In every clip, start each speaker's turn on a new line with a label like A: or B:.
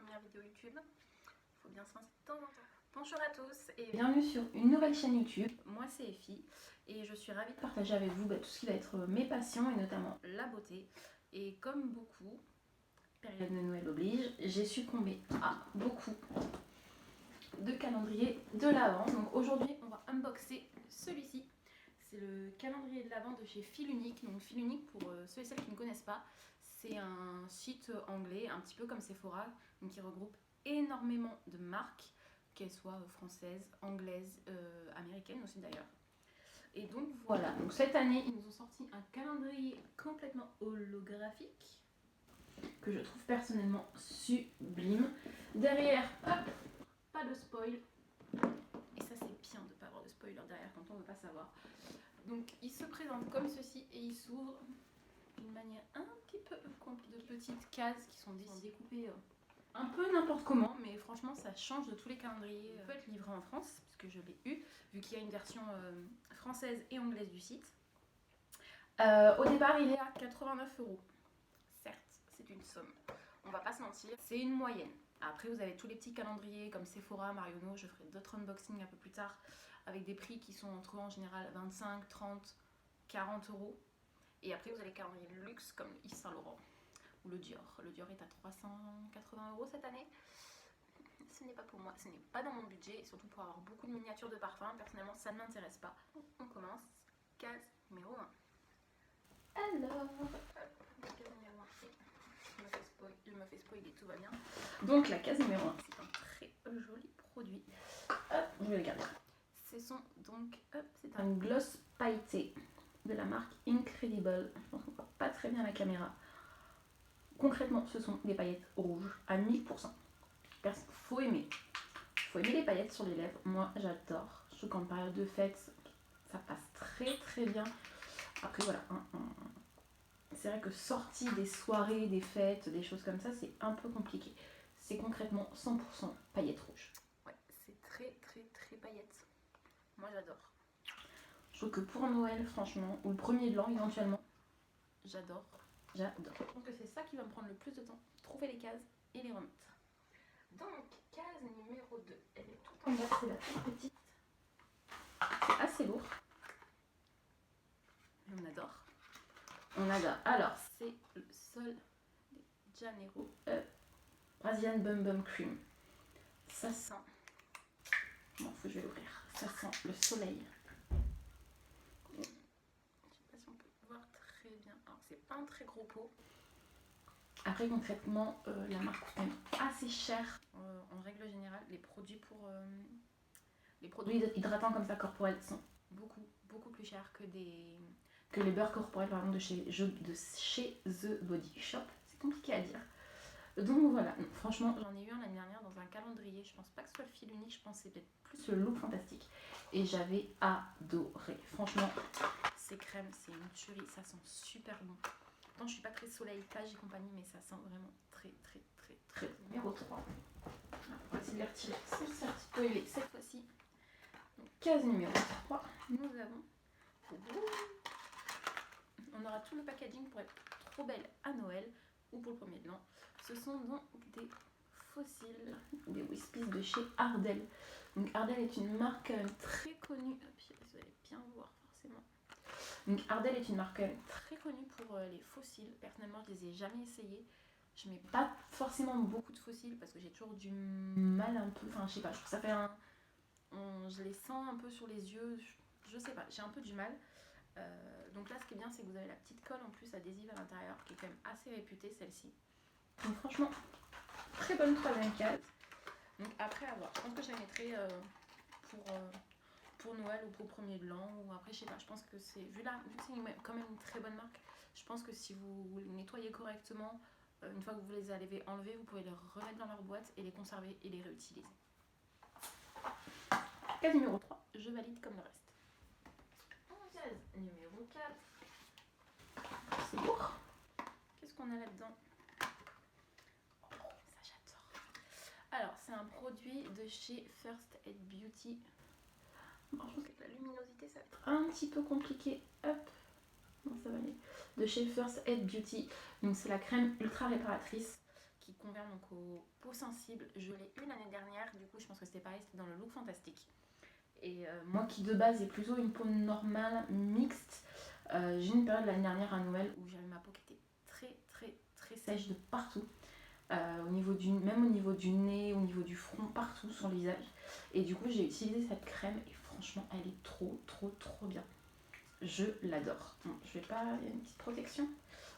A: première vidéo YouTube. Il faut bien se lancer de temps en temps. Bonjour à tous et bienvenue sur une nouvelle chaîne YouTube. Moi c'est Effie et je suis ravie de partager avec vous tout ce qui va être mes passions et notamment la beauté. Et comme beaucoup, période de Noël oblige, j'ai succombé à beaucoup de calendriers de l'Avent. Donc aujourd'hui on va unboxer celui-ci. C'est le calendrier de l'Avent de chez Fil Unique. Donc Fil Unique, pour ceux et celles qui ne connaissent pas, c'est un site anglais, un petit peu comme Sephora, donc qui regroupe énormément de marques, qu'elles soient françaises, anglaises, américaines aussi d'ailleurs. Et donc voilà, donc cette année ils nous ont sorti un calendrier complètement holographique que je trouve personnellement sublime. Derrière, hop, pas de spoil. Et ça c'est bien de ne pas avoir de spoiler derrière quand on ne veut pas savoir. Donc il se présente comme ceci et il s'ouvre d'une manière un petit peu de petites cases qui sont découpées un peu n'importe comment, mais franchement ça change de tous les calendriers. Il peut être livré en France, puisque je l'ai eu, vu qu'il y a une version française et anglaise du site. Au départ il est à 89 €. Certes, c'est une somme, on va pas se mentir, c'est une moyenne. Après vous avez tous les petits calendriers comme Sephora, Marionneau, je ferai d'autres unboxings un peu plus tard, avec des prix qui sont entre en général 25, 30, 40 €. Et après vous avez les calendriers de luxe comme Yves Saint Laurent ou le Dior. Le Dior est à 380 € cette année. Ce n'est pas pour moi, ce n'est pas dans mon budget, et surtout pour avoir beaucoup de miniatures de parfums. Personnellement, ça ne m'intéresse pas. On commence. Case numéro 1. Alors, case numéro 1. Je me fais spoiler, tout va bien. Donc la case numéro 1, c'est un très joli produit. Hop, je vais le garder. Ce sont donc, hop, c'est un gloss pailleté de la marque Incredible. Je pense qu'on voit pas très bien la caméra. Concrètement, ce sont des paillettes rouges à 1000%. Faut aimer les paillettes sur les lèvres. Moi, j'adore. Je trouve qu'en période de fête, ça passe très très bien. Après, voilà. C'est vrai que sortie des soirées, des fêtes, des choses comme ça, c'est un peu compliqué. C'est concrètement 100% paillettes rouges. Ouais, c'est très très très paillettes. Moi, j'adore. Je trouve que pour Noël, franchement, ou le premier de l'an éventuellement, j'adore. J'adore. Je pense que c'est ça qui va me prendre le plus de temps. Trouver les cases et les remettre. Donc, case numéro 2. Elle est tout en bas, c'est la toute petite. C'est assez lourd. On adore. On adore. Alors, c'est le Sol de Janeiro Brazilian Bum Bum Cream. Ça sent... Bon, faut que je vais l'ouvrir. Ça sent le soleil. Je sais pas si on peut voir très bien. Alors, c'est pas un très gros pot. Après, concrètement, la marque coûte même assez cher. En règle générale, les produits hydratants comme ça corporels sont beaucoup plus chers que les beurres corporels par exemple de chez The Body Shop. C'est compliqué à dire. Donc voilà, franchement, j'en ai eu un l'année dernière dans un calendrier. Je pense pas que ce soit le Fil Unique, je pense que c'est peut-être plus le Look Fantastique. Et j'avais adoré. Franchement, ces crèmes, c'est une tuerie, ça sent super bon. Pourtant, je suis pas très soleil, plage et compagnie, mais ça sent vraiment très bon. Numéro 3. On va essayer de les retirer sans se faire spoiler cette fois-ci. Donc, case numéro 3, nous avons... On aura tout le packaging pour être trop belle à Noël ou pour le premier de l'an. Ce sont donc des fossiles, des Wispies de chez Ardell. Donc Ardell est une marque très connue. Vous allez bien voir forcément. Donc Ardell est une marque très connue pour les fossiles. Personnellement, je les ai jamais essayés. Je mets pas forcément beaucoup de fossiles parce que j'ai toujours du mal un peu. Enfin, je sais pas, je trouve que ça fait un... je les sens un peu sur les yeux. Je sais pas, j'ai un peu du mal. Donc là, ce qui est bien, c'est que vous avez la petite colle en plus adhésive à l'intérieur, qui est quand même assez réputée, celle-ci. Donc franchement, très bonne troisième case. Donc après avoir, je pense que je la mettrai pour Noël ou pour le premier de l'an, ou après, je sais pas, je pense que c'est, vu que c'est quand même une très bonne marque, je pense que si vous les nettoyez correctement, une fois que vous les avez enlevés, vous pouvez les remettre dans leur boîte et les conserver et les réutiliser. Case numéro 3, je valide comme le reste. Case numéro 4. C'est lourd. Qu'est-ce qu'on a là-dedans? Oh, ça j'adore. Alors, c'est un produit de chez First Aid Beauty. Bon, je pense qu'avec la luminosité, ça va être un petit peu compliqué. Hop. Non, ça va aller. De chez First Aid Beauty. Donc, c'est la crème ultra réparatrice qui convient donc aux peaux sensibles. Je l'ai eu l'année dernière, du coup je pense que c'était pareil, c'était dans le look fantastique. Et moi qui de base est plutôt une peau normale, mixte, j'ai eu une période l'année dernière à Noël où j'avais ma peau qui était très sèche de partout. Même au niveau du nez, au niveau du front, partout sur le visage. Et du coup j'ai utilisé cette crème et franchement elle est trop bien. Je l'adore. Bon, je vais pas... Il y a une petite protection.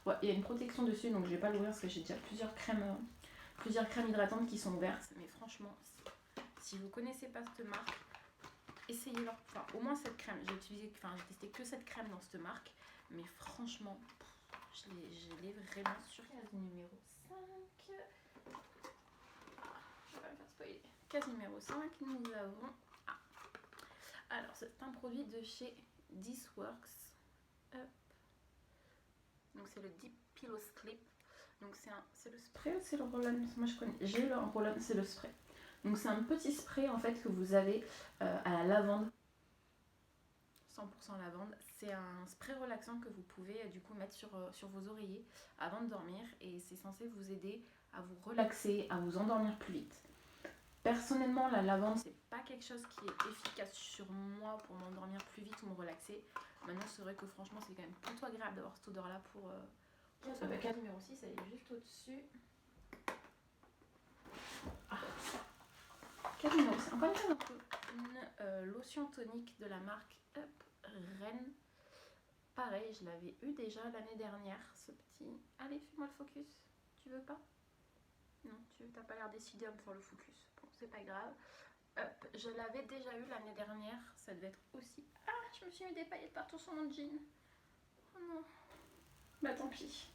A: Ouais, il y a une protection dessus donc je vais pas l'ouvrir parce que j'ai déjà plusieurs crèmes hydratantes qui sont ouvertes. Mais franchement, si vous connaissez pas cette marque, essayez-leur. Enfin au moins cette crème. J'ai testé que cette crème dans cette marque. Mais franchement, je l'ai vraiment sur case numéro 5. Je vais pas me faire spoiler. Case numéro 5, nous avons... Alors, c'est un produit de chez This Works. Hop. Donc, c'est le Deep Pillow Clip. Donc, c'est le spray ou c'est le roll-on? Moi, je connais. J'ai le roll-on, c'est le spray. Donc, c'est un petit spray en fait que vous avez à la lavande. 100% lavande. C'est un spray relaxant que vous pouvez du coup mettre sur vos oreillers avant de dormir. Et c'est censé vous aider à vous relaxer, à vous endormir plus vite. Personnellement, la lavande, c'est pas quelque chose qui est efficace sur moi pour m'endormir plus vite ou me relaxer. Maintenant, c'est vrai que franchement, c'est quand même plutôt agréable d'avoir cette odeur-là pour... Case numéro 6, elle est juste au-dessus. Case numéro 6, encore une lotion tonique de la marque Rennes. Pareil, je l'avais eu déjà l'année dernière, ce petit... Allez, fais-moi le focus. Tu veux pas? Non, t'as pas l'air décidé à me faire le focus. Bon, c'est pas grave. Hop, je l'avais déjà eu l'année dernière. Ça devait être aussi... Ah, je me suis mis des paillettes partout sur mon jean. Oh non. Bah tant pis.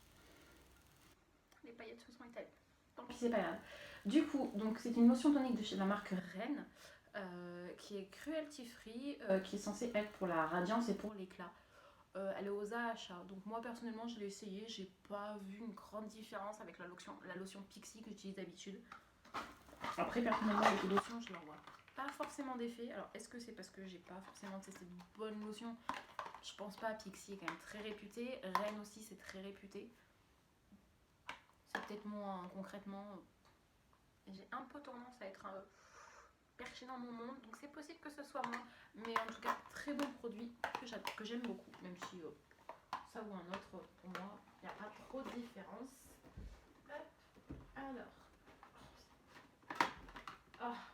A: Les paillettes se sont étalées. Tant pis, c'est pas grave. Du coup, donc c'est une lotion tonique de chez la marque Rennes. Qui est cruelty free. Qui est censée être pour la radiance et pour l'éclat. Elle est aux AHA. Donc moi personnellement je l'ai essayé. J'ai pas vu une grande différence avec la lotion Pixi que j'utilise d'habitude. Après, personnellement, avec les lotions, je leur vois pas forcément d'effet. Alors, est-ce que c'est parce que j'ai pas forcément testé de bonnes lotions? Je pense pas. Pixi est quand même très réputé. Rennes aussi, c'est très réputé. C'est peut-être moi, hein, concrètement. J'ai un peu tendance à être perché dans mon monde. Donc, c'est possible que ce soit moi. Mais en tout cas, très bon produit que j'aime beaucoup. Même si ça ou un autre, pour moi, il n'y a pas trop de différence. Hop. Alors. Ah.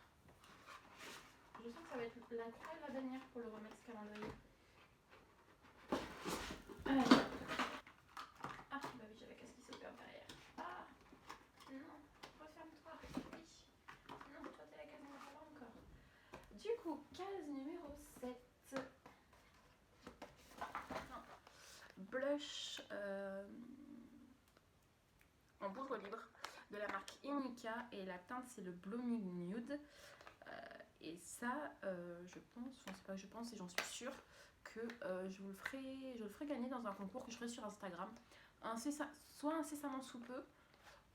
A: Je sens que ça va être la croix et la bannière pour le remettre ce calendrier. Alors. Ah, bah oui, j'avais qu'est-ce qui s'opère derrière. Ah, non, referme-toi. Oui. Non, toi t'es la case numéro 3 encore. Du coup, case numéro 7. Non. Blush en poudre libre de la marque Inika. Et la teinte, c'est le Blooming Nude. Et ça, je pense, enfin c'est pas que je pense, et j'en suis sûre que je le ferai gagner dans un concours que je ferai sur Instagram. Soit incessamment sous peu,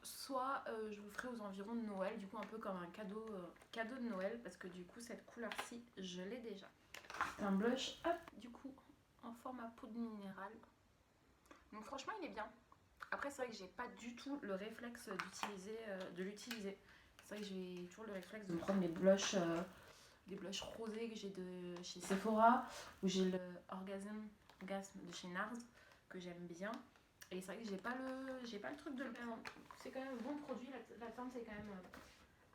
A: soit je vous le ferai aux environs de Noël, du coup un peu comme un cadeau de Noël, parce que du coup cette couleur-ci, je l'ai déjà. C'est un blush, hop, du coup, en format poudre minérale. Donc franchement, il est bien. Après, c'est vrai que j'ai pas du tout le réflexe de l'utiliser. C'est vrai que j'ai toujours le réflexe de prendre mes blushs, des blushs rosés que j'ai de chez Sephora, ou j'ai le Orgasme de chez NARS que j'aime bien. Et c'est vrai que j'ai pas le truc de le faire. C'est quand même un bon produit, la teinte c'est quand même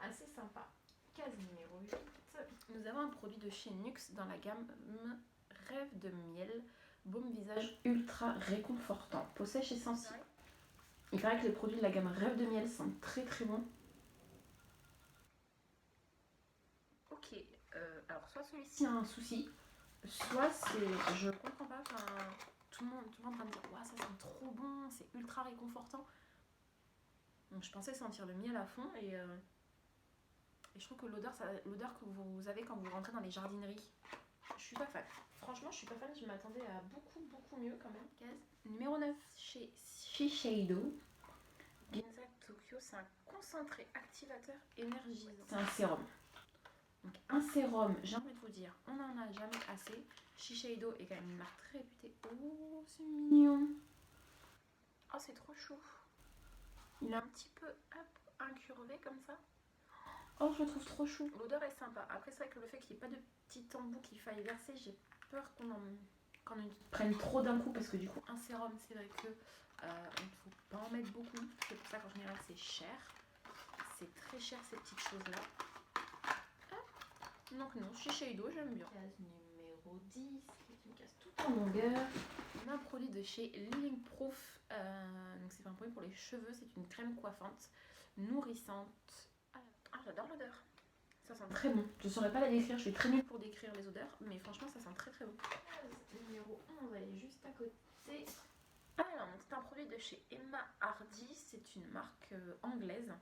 A: assez sympa. Case numéro 8. Nous avons un produit de chez NYX dans la gamme Rêve de miel. Baume visage ultra réconfortant. Peau sèche et sensible. Il paraît que les produits de la gamme Rêve de miel sont très bons. Ok, alors soit celui-ci a un souci, soit c'est... Je comprends pas, enfin... Tout le monde est en train de dire « Waouh, ça sent trop bon, c'est ultra réconfortant ». Donc je pensais sentir le miel à fond et je trouve que l'odeur que vous avez quand vous rentrez dans les jardineries, je suis pas fan. Franchement, je suis pas fan, je m'attendais à beaucoup mieux quand même. Case numéro 9 chez Shiseido. Ginza Tokyo, c'est un concentré activateur énergisant. C'est un sérum. Donc un sérum, j'ai envie de vous dire, on n'en a jamais assez. Shiseido est quand même une marque très réputée. Oh, c'est mignon. Oh, c'est trop chou. Il est un petit peu incurvé comme ça. Oh, je le trouve trop chou. L'odeur est sympa. Après, c'est vrai que le fait qu'il n'y ait pas de petit embout qu'il faille verser, j'ai peur qu'on en prenne trop d'un coup, parce que du coup, un sérum, c'est vrai que il ne faut pas en mettre beaucoup. C'est pour ça qu'en général, c'est cher. C'est très cher ces petites choses-là. Donc non, Shiseido, j'aime bien. Case numéro 10, qui me casse tout en longueur. On a un produit de chez Living Proof. Donc c'est un produit pour les cheveux, c'est une crème coiffante, nourrissante. Ah, j'adore l'odeur. Ça sent très bon. Je ne saurais pas la décrire, je suis très nulle pour décrire les odeurs, mais franchement ça sent très très bon. Numéro 11, elle est juste à côté. Alors, c'est un produit de chez Emma Hardy, c'est une marque anglaise.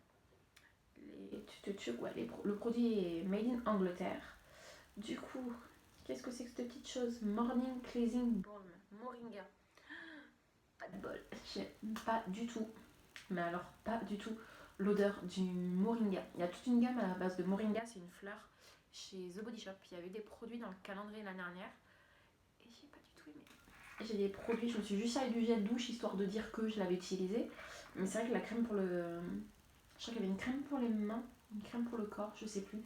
A: Le produit est made in Angleterre. Du coup, qu'est-ce que c'est que cette petite chose? Morning Cleansing Balm, Moringa. Pas de bol, j'aime pas du tout. Mais alors, pas du tout l'odeur du moringa. Il y a toute une gamme à la base de moringa, c'est une fleur chez The Body Shop. Il y avait des produits dans le calendrier l'année dernière et j'ai pas du tout aimé. J'ai des produits, je me suis juste servi du gel douche histoire de dire que je l'avais utilisé. Mais c'est vrai que la crème pour le... Je crois qu'il y avait une crème pour les mains, une crème pour le corps, je sais plus.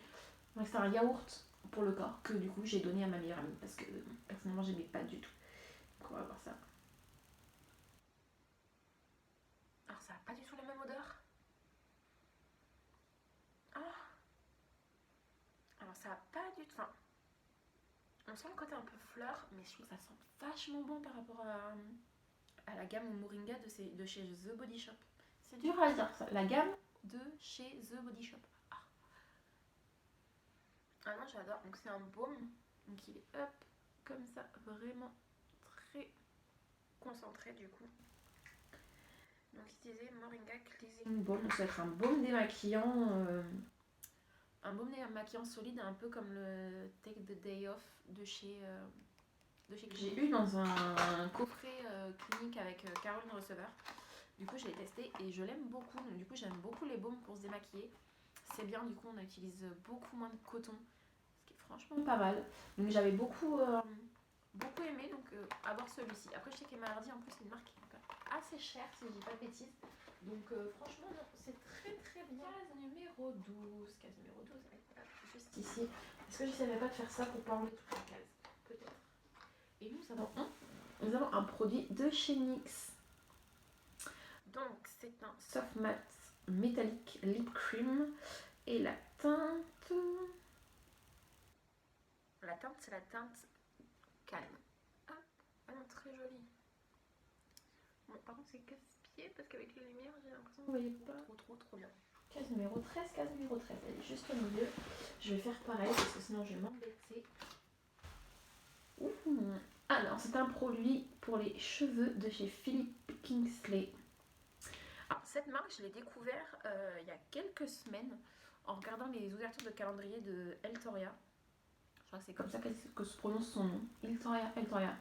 A: Donc c'était un yaourt pour le corps que du coup j'ai donné à ma meilleure amie parce que personnellement j'aimais pas du tout. Donc on va voir ça. Alors ça n'a pas du tout la même odeur. Alors ça n'a pas du tout... Enfin, on sent le côté un peu fleur, mais je trouve que ça sent vachement bon par rapport à la gamme Moringa de chez The Body Shop. C'est dur à dire ça, la gamme de chez The Body Shop. Ah non, j'adore. Donc c'est un baume, donc il est hop, comme ça, vraiment très concentré du coup. Donc il disait Moringa Cleansing Balm, donc ça va être un baume démaquillant, solide, un peu comme le Take the Day Off de chez que j'ai eu dans un coffret clinique avec Caroline Receveur. Du coup je l'ai testé et je l'aime beaucoup, donc du coup j'aime beaucoup les baumes pour se démaquiller. C'est bien, du coup on utilise beaucoup moins de coton, ce qui est franchement pas mal. Donc j'avais beaucoup aimé, donc à voir celui-ci. Après je sais qu'Emma Hardy en plus c'est une marque qui est assez chère si je dis pas de bêtises. Donc franchement non, c'est très très bien. Case numéro 12. Case numéro 12, juste ici. Est-ce que j'essaierai pas de faire ça pour pas enlever toutes les cases? Peut-être. Et nous avons un produit de chez NYX. Donc c'est un soft matte métallique lip cream. Et la teinte... c'est la teinte calme. Ah non, très jolie. Bon, par contre c'est casse-pied parce qu'avec les lumières j'ai l'impression que vous voyez pas. Trop bien. Case numéro 13, case numéro 13, elle est juste au milieu. Je vais faire pareil parce que sinon je vais m'embêter. Alors c'est un produit pour les cheveux de chez Philippe Kingsley. Alors cette marque je l'ai découvert il y a quelques semaines en regardant les ouvertures de calendrier de Eltoria. Je crois que c'est comme ça que se prononce son nom. Eltoria,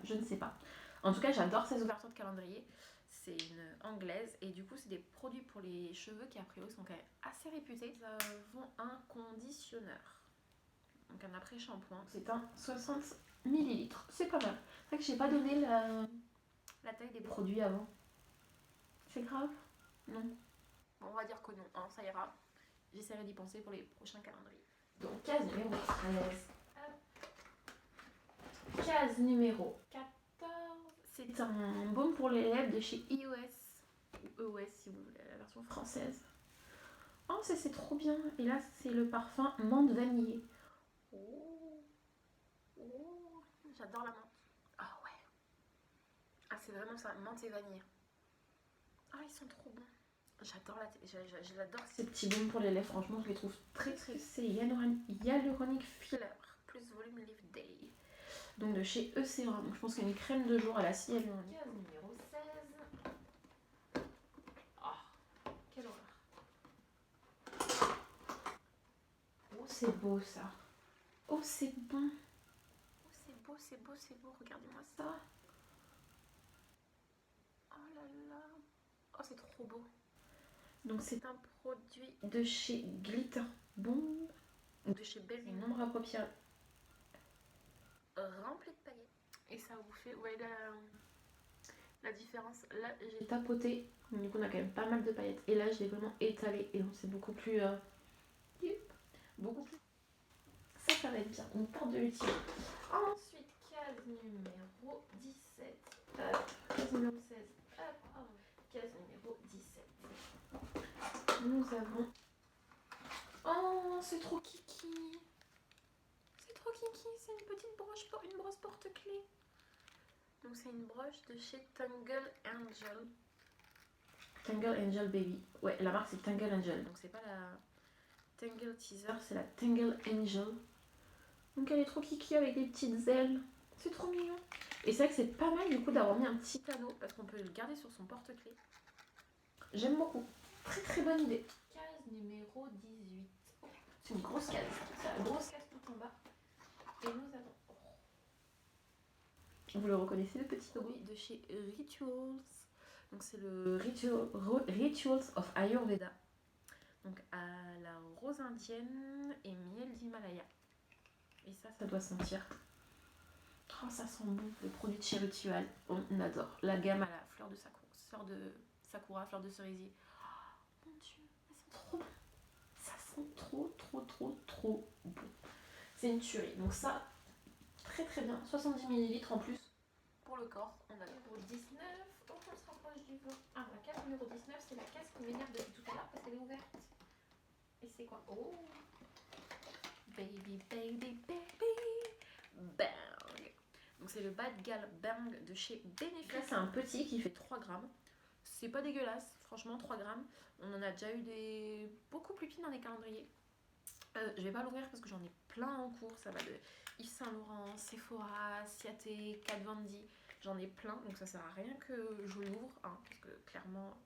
A: je ne sais pas. En tout cas j'adore ces ouvertures de calendrier. C'est une anglaise et du coup c'est des produits pour les cheveux qui a priori sont quand même assez réputés. Nous avons un conditionneur, donc un après-shampoing. C'est un 60 ml, c'est pas mal. C'est vrai que j'ai pas donné la taille des produits avant. C'est grave? Non. Bon, on va dire que non, hein, ça ira. J'essaierai d'y penser pour les prochains calendriers. Donc case numéro 13. Case numéro 14. C'est un baume pour les lèvres de chez EOS. Ou EOS si vous voulez, la version française. Oh, c'est trop bien. Et là, c'est le parfum menthe vanillée. Oh, j'adore la menthe. Ah ouais. Ah, c'est vraiment ça, menthe et vanille. Ah, ils sont trop bons. J'adore ces petits baumes pour les lèvres. Franchement, je les trouve très. C'est Hyaluronic Filler plus Volume Lift Day. Donc de chez ECERA. Donc je pense qu'il y a une crème de jour à la cire. Case numéro 16. Oh, quelle horreur. Oh, c'est beau ça. Oh, c'est bon. Oh, c'est beau. Regardez-moi ça. Oh là là. Oh, c'est trop beau. Donc c'est un produit de chez Glitter Bomb. De chez Berry. Une ombre à paupières remplie de paillettes. Et ça vous fait... Ouais, la différence. Là, j'ai tapoté, du coup on a quand même pas mal de paillettes. Et là, je l'ai vraiment étalé et donc c'est beaucoup plus... beaucoup plus... Ça va être bien. Une porte de l'utile. Ensuite, case numéro 17. Case numéro 16. Case numéro 17. Nous avons... Oh, c'est trop kiki. C'est trop kiki. C'est une petite broche, une brosse porte-clés. Donc c'est une broche de chez Tangle Angel. Tangle Angel Baby. Ouais, la marque c'est Tangle Angel. Donc c'est pas la Tangle Teaser, c'est la Tangle Angel. Donc elle est trop kiki avec des petites ailes. C'est trop mignon. Et c'est vrai que c'est pas mal du coup d'avoir mis un petit anneau parce qu'on peut le garder sur son porte-clés. J'aime beaucoup. Très très bonne idée. Case numéro 18. C'est une grosse case. C'est la grosse case tout en bas. Et nous avons... Vous le reconnaissez, le petit logo de chez Rituals. Donc c'est le Rituals of Ayurveda. Donc à la rose indienne et miel d'Himalaya. Et ça doit sentir. Oh, ça sent bon. Le produit de chez Ritual, on adore. La gamme à la fleur de sakura, fleur de cerisier. Oh mon dieu, ça sent trop bon. Ça sent trop bon. C'est une tuerie. Donc ça, très très bien. 70 ml en plus pour le corps. On a le numéro 19. Oh, on se rapproche du 20. Ah, la case numéro 19, c'est la case qui m'énerve depuis tout à l'heure parce qu'elle est ouverte. Et c'est quoi? Oh, baby, baby, baby, bang. Donc c'est le Bad Gal Bang de chez Benefit. Là, c'est un petit qui fait 3 grammes. C'est pas dégueulasse, franchement, 3 grammes. On en a déjà eu des beaucoup plus petits dans les calendriers. Je vais pas l'ouvrir parce que j'en ai plein en cours. Ça va de Yves Saint Laurent, Sephora, Ciaté, Kat Von D. J'en ai plein, donc ça sert à rien que je l'ouvre, hein, parce que clairement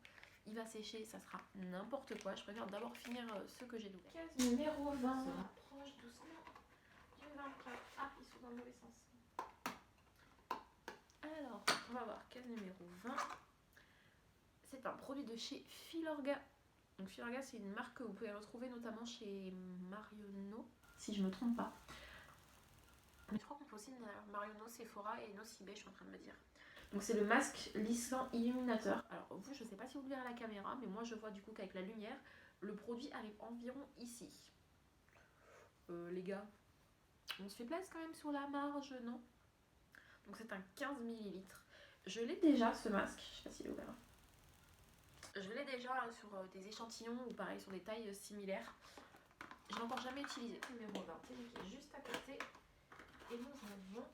A: il va sécher, ça sera n'importe quoi. Je préfère d'abord finir ceux que j'ai d'ouvert. Case numéro 20. On se rapproche doucement du 24. Ah, ils sont dans le mauvais sens. Alors, on va voir case numéro 20. C'est un produit de chez Filorga. Donc Filorga, c'est une marque que vous pouvez retrouver notamment chez Marionneau, si je me trompe pas. Mais je crois qu'on peut aussi Marionneau, Sephora et Nocibé, je suis en train de me dire. Donc c'est le masque lissant illuminateur. Alors vous, je sais pas si vous le verrez à la caméra, mais moi je vois du coup qu'avec la lumière, le produit arrive environ ici. Les gars, on se fait place quand même sur la marge, non? Donc c'est un 15 ml. Je l'ai déjà ce masque, je sais pas s'il est ouvert. Je l'ai déjà sur des échantillons ou pareil sur des tailles similaires. Je l'ai encore jamais utilisé. Numéro 20, qui est juste à côté. Et nous avons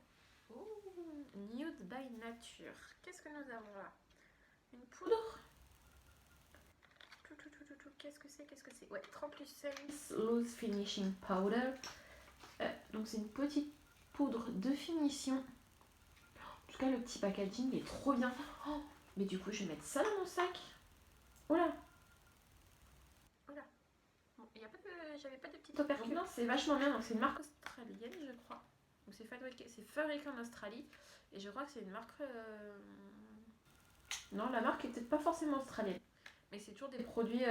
A: Nude by Nature. Qu'est-ce que nous avons là? Une poudre. Qu'est-ce que c'est? Ouais, Translucence Loose Finishing Powder. Donc c'est une petite poudre de finition. En tout cas, le petit packaging est trop bien. Oh, mais du coup, je vais mettre ça dans mon sac. Voilà. Voilà. Bon, j'avais pas de petite opercule. Non, c'est vachement bien. C'est une marque australienne, je crois. Donc c'est fabriqué en Australie. Et je crois que c'est une marque... Non, la marque est peut-être pas forcément australienne. Mais c'est toujours des produits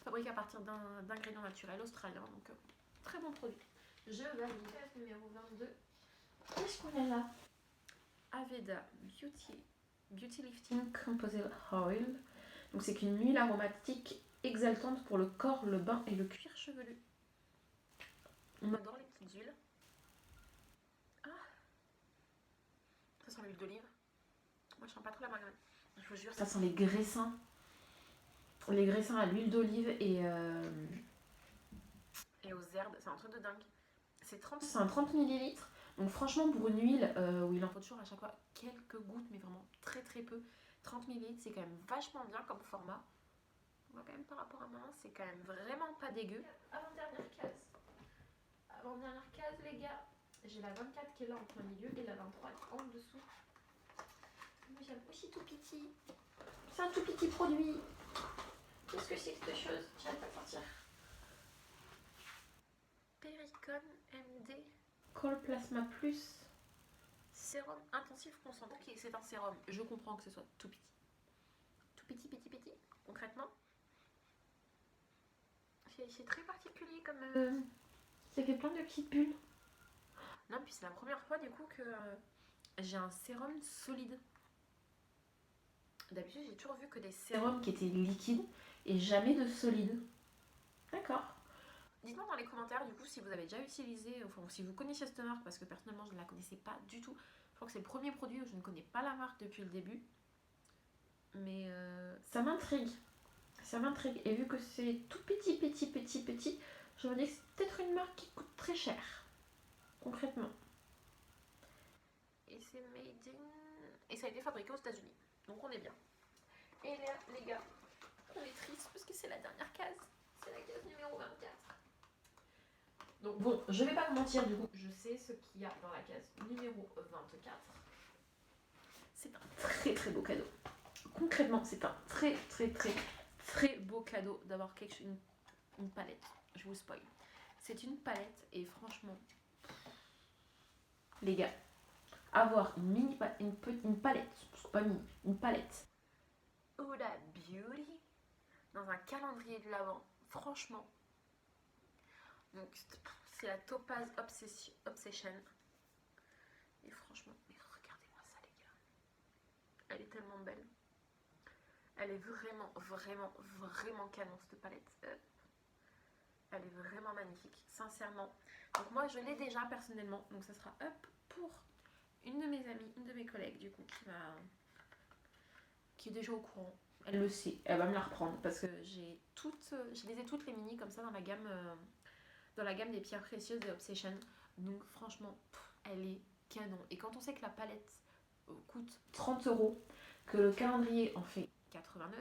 A: fabriqués à partir d'ingrédients naturels australiens. Donc très bon produit. Je valide. Numéro 22. Qu'est-ce qu'on a là? Aveda Beauty Lifting Composite Oil. Donc c'est une huile aromatique exaltante pour le corps, le bain et le cuir chevelu. On adore les petites huiles. Ah, ça sent l'huile d'olive. Moi je sens pas trop la margarine. Je vous jure, ça sent les graissins. Les graissins à l'huile d'olive et aux herbes. C'est un truc de dingue. C'est un 30 ml. Donc franchement pour une huile où il en faut toujours à chaque fois quelques gouttes, mais vraiment très très peu. 30 ml, c'est quand même vachement bien comme format. On voit quand même par rapport à moi, c'est quand même vraiment pas dégueu. Avant-dernière case. Avant-dernière case les gars. J'ai la 24 qui est là en plein milieu et la 23 en dessous. Moi j'aime aussi tout petit. C'est un tout petit produit. Qu'est-ce que c'est que cette chose? J'arrive pas à sortir. Pericon MD Core Plasma Plus sérum intensif concentré. Ok, c'est un sérum. Je comprends que ce soit tout petit. Tout petit. Concrètement, c'est très particulier comme... Ça fait plein de petites bulles. Non, puis c'est la première fois du coup que j'ai un sérum solide. D'habitude, j'ai toujours vu que des sérums qui étaient liquides et jamais de solides. D'accord. Dites-moi dans les commentaires du coup si vous avez déjà utilisé, enfin si vous connaissiez cette marque, parce que personnellement je ne la connaissais pas du tout. Je crois que c'est le premier produit où je ne connais pas la marque depuis le début. Mais ça m'intrigue. Ça m'intrigue. Et vu que c'est tout petit, je me dis que c'est peut-être une marque qui coûte très cher. Concrètement. Et c'est made in... Et ça a été fabriqué aux États-Unis. Donc on est bien. Et là, les gars, on est triste parce que c'est la dernière case. C'est la case numéro 24. Donc bon, je vais pas vous mentir, du coup, je sais ce qu'il y a dans la case numéro 24. C'est un très très beau cadeau. Concrètement, c'est un très beau cadeau d'avoir une palette. Je vous spoil. C'est une palette et franchement, les gars, avoir une palette, pas mini, une palette. Huda Beauty dans un calendrier de l'Avent, franchement. Donc c'est la Topaz Obsession. Et franchement, mais regardez-moi ça les gars. Elle est tellement belle. Elle est vraiment canon cette palette. Elle est vraiment magnifique, sincèrement. Donc moi je l'ai déjà personnellement. Donc ça sera pour une de mes amies, une de mes collègues du coup qui est déjà au courant. Elle le sait, elle va me la reprendre parce que je les ai toutes les mini comme ça dans la gamme des pierres précieuses de Obsession. Donc franchement, elle est canon. Et quand on sait que la palette coûte 30 €, que le calendrier en fait 89,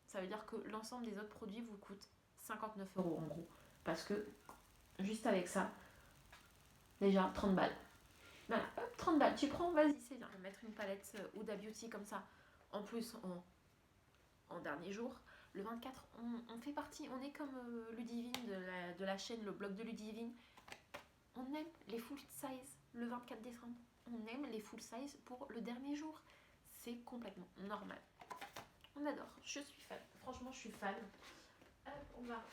A: ça veut dire que l'ensemble des autres produits vous coûtent 59 € en gros. Parce que juste avec ça, déjà 30 balles. Voilà, hop, 30 balles, tu prends, vas-y, c'est bien. Mettre une palette Huda Beauty comme ça, en plus en dernier jour. Le 24, on fait partie, on est comme Ludivine de la chaîne Le Blog de Ludivine. On aime les full size le 24 décembre. On aime les full size pour le dernier jour. C'est complètement normal. On adore, je suis fan. Franchement, je suis fan. Elle va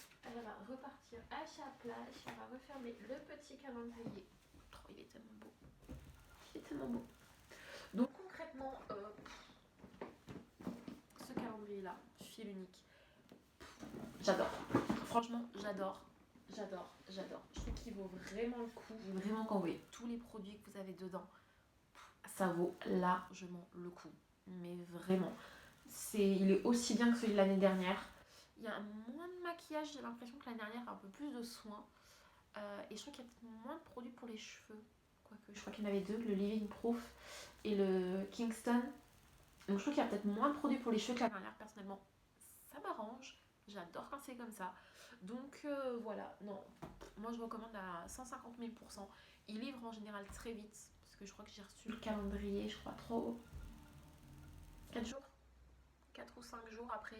A: repartir à sa place. On va refermer le petit calendrier. Oh, il est tellement beau. Il est tellement beau. Donc concrètement, ce calendrier-là, fil unique, j'adore. Franchement, j'adore. Je trouve qu'il vaut vraiment le coup. Vraiment, quand vous voyez tous les produits que vous avez dedans, ça vaut largement le coup. Mais vraiment. Il est aussi bien que celui de l'année dernière. Il y a moins de maquillage, j'ai l'impression que l'année dernière, un peu plus de soins. Et je crois qu'il y a moins de produits pour les cheveux. Quoique, je crois qu'il y en avait deux, le Living Proof et le Kingston. Donc je trouve qu'il y a peut-être moins de produits pour les cheveux que l'année dernière, personnellement. Ça m'arrange. J'adore quand c'est comme ça. Donc voilà, non, moi je recommande à 150 000 %. Il livre en général très vite, parce que je crois que j'ai reçu le calendrier, je crois, 4 jours 4 ou 5 jours après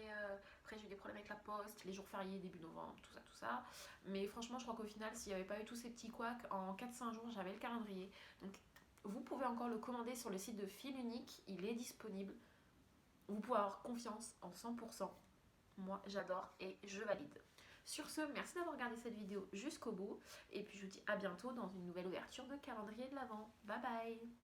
A: j'ai eu des problèmes avec la poste, les jours fériés début novembre, tout ça. Mais franchement, je crois qu'au final, s'il n'y avait pas eu tous ces petits couacs, en 4-5 jours, j'avais le calendrier. Donc vous pouvez encore le commander sur le site de Fil Unique, il est disponible. Vous pouvez avoir confiance en 100%. Moi, j'adore et je valide. Sur ce, merci d'avoir regardé cette vidéo jusqu'au bout. Et puis je vous dis à bientôt dans une nouvelle ouverture de calendrier de l'Avent. Bye bye!